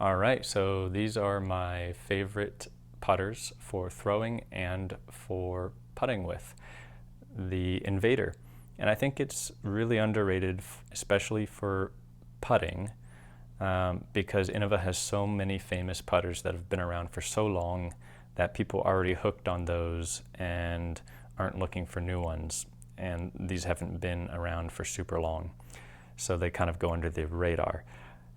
All right, so these are my favorite putters for throwing and for putting with. The Invader. And I think it's really underrated, especially for putting, because Innova has so many famous putters that have been around for so long that people are already hooked on those and aren't looking for new ones. And these haven't been around for super long, so they kind of go under the radar.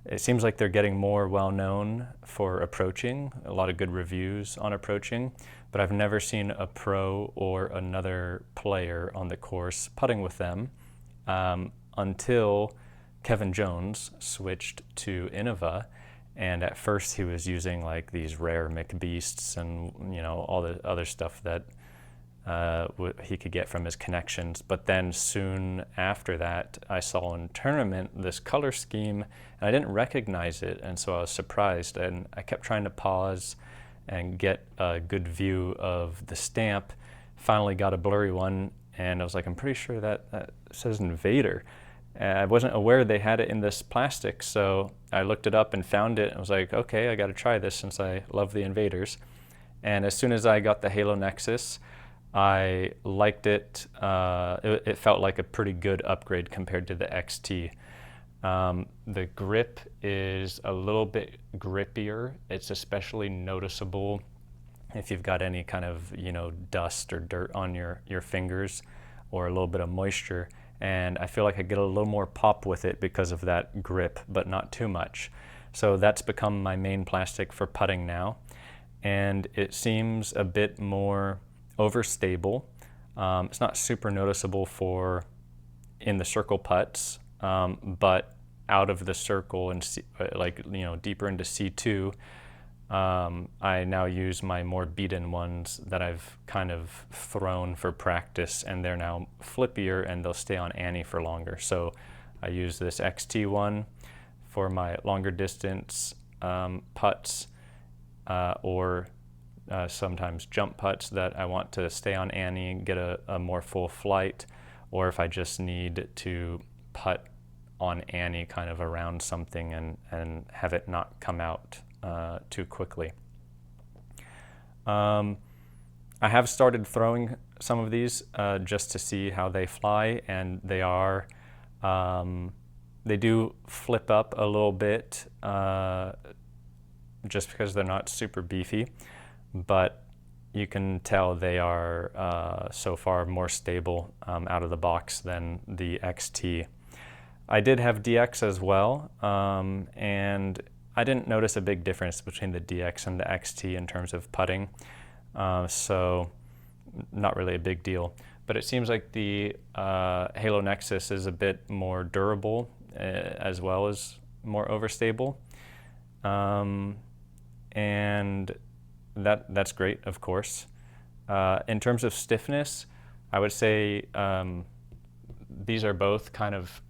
It seems like they're getting more well-known for approaching, a lot of good reviews on approaching, but I've never seen a pro or another player on the course putting with them until Kevin Jones switched to Innova. And at first he was using like these rare McBeasts and all the other stuff that he could get from his connections. But then soon after that, I saw in tournament this color scheme, and I didn't recognize it, and so I was surprised. And I kept trying to pause and get a good view of the stamp. Finally got a blurry one, and I was like, I'm pretty sure that says Invader. And I wasn't aware they had it in this plastic, so I looked it up and found it. And I was like, okay, I got to try this since I love the Invaders. And as soon as I got the Halo Nexus, I liked it. It felt like a pretty good upgrade compared to the XT. The grip is a little bit grippier. It's especially noticeable if you've got any kind of dust or dirt on your fingers or a little bit of moisture. And I feel like I get a little more pop with it because of that grip, but not too much. So that's become my main plastic for putting now. And it seems a bit more overstable. It's not super noticeable for in the circle putts, but out of the circle and deeper into C2, I now use my more beat-in ones that I've kind of thrown for practice, and they're now flippier and they'll stay on Annie for longer. So I use this XT one for my longer distance putts or sometimes jump putts that I want to stay on Annie and get a more full flight, or if I just need to putt on Annie kind of around something and have it not come out too quickly. I have started throwing some of these just to see how they fly, and they do flip up a little bit just because they're not super beefy, but you can tell they are so far more stable out of the box than the XT. I did have DX as well, and I didn't notice a big difference between the DX and the XT in terms of putting, so not really a big deal. But it seems like the Halo Nexus is a bit more durable as well as more overstable, and that's great, of course. In terms of stiffness, I would say these are both kind of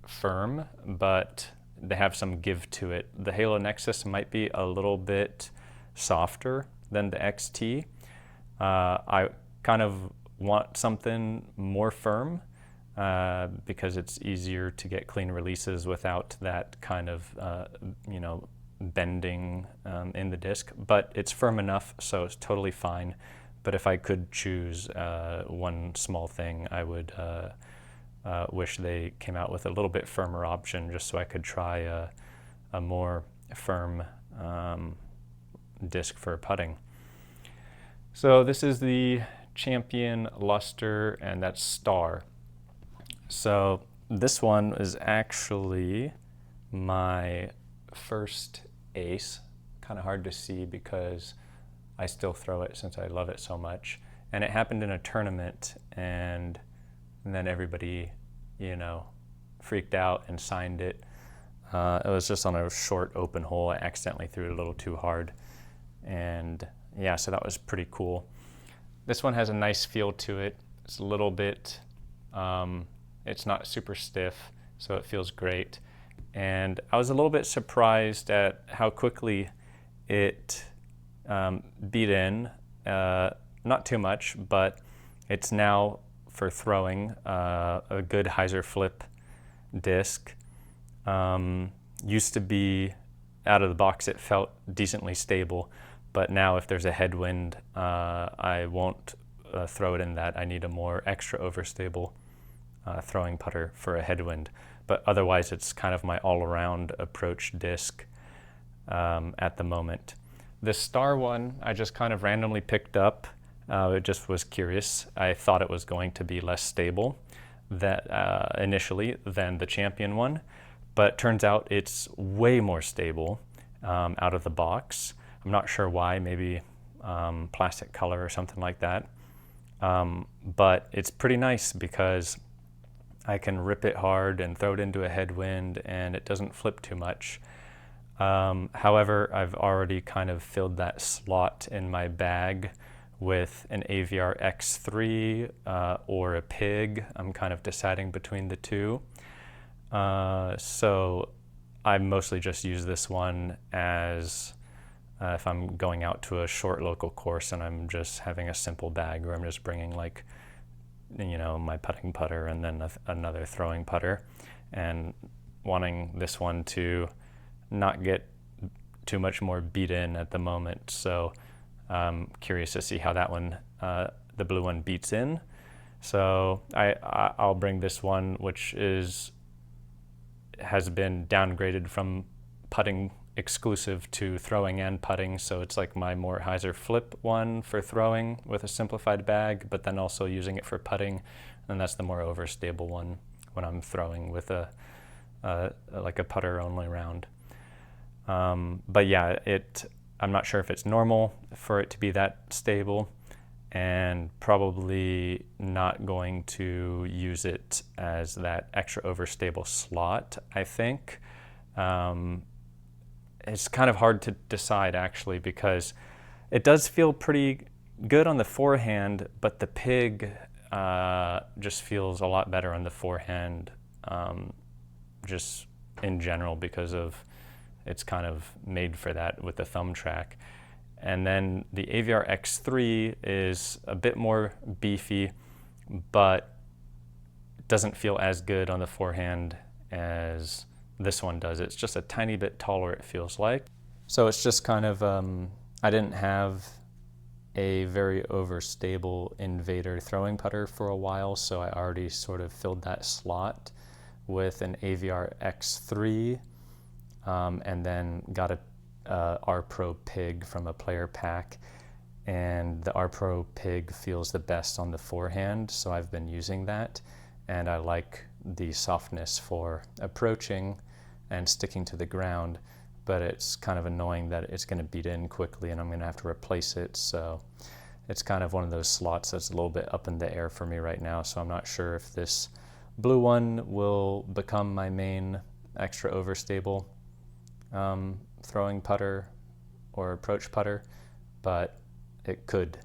firm, but they have some give to it. The Halo Nexus might be a little bit softer than the XT. I kind of want something more firm because it's easier to get clean releases without that kind of bending in the disc, but it's firm enough, so it's totally fine. But if I could choose one small thing, I would wish they came out with a little bit firmer option, just so I could try a more firm disc for putting. So this is the Champion Luster, and that's Star. So this one is actually my first ace. Kind of hard to see because I still throw it since I love it so much. And it happened in a tournament, and then everybody, freaked out and signed it. It was just on a short open hole. I accidentally threw it a little too hard. And yeah, so that was pretty cool. This one has a nice feel to it. It's a little bit, it's not super stiff, so it feels great. And I was a little bit surprised at how quickly it beat in. Not too much, but it's now, for throwing, a good hyzer flip disc. Used to be out of the box it felt decently stable, but now if there's a headwind, I won't throw it in that. I need a more extra overstable throwing putter for a headwind. But otherwise it's kind of my all-around approach disc at the moment. This star one I just kind of randomly picked up. It just was curious. I thought it was going to be less stable initially than the champion one, but turns out it's way more stable out of the box. I'm not sure why, maybe plastic color or something like that. But it's pretty nice because I can rip it hard and throw it into a headwind and it doesn't flip too much. However, I've already kind of filled that slot in my bag with an AVR X3 or a pig. I'm kind of deciding between the two. So I mostly just use this one as if I'm going out to a short local course and I'm just having a simple bag where I'm just bringing like, you know, my putting putter and then another throwing putter, and wanting this one to not get too much more beat in at the moment. So I'm curious to see how that one, the blue one, beats in. So I'll bring this one, which has been downgraded from putting exclusive to throwing and putting. So it's like my more hyzer flip one for throwing with a simplified bag, but then also using it for putting. And that's the more overstable one when I'm throwing with like a putter only round. But yeah, I'm not sure if it's normal for it to be that stable, and probably not going to use it as that extra overstable slot, I think. It's kind of hard to decide actually, because it does feel pretty good on the forehand, but the pig just feels a lot better on the forehand, just in general, because of it's kind of made for that with the thumb track. And then the AVR X3 is a bit more beefy, but doesn't feel as good on the forehand as this one does. It's just a tiny bit taller, it feels like. So it's just kind of, I didn't have a very overstable Invader throwing putter for a while, so I already sort of filled that slot with an AVR X3, and then got a R Pro Pig from a player pack, and the R Pro Pig feels the best on the forehand, so I've been using that, and I like the softness for approaching and sticking to the ground, but it's kind of annoying that it's going to beat in quickly and I'm going to have to replace it. So it's kind of one of those slots that's a little bit up in the air for me right now, so I'm not sure if this blue one will become my main extra overstable throwing putter or approach putter, but it could.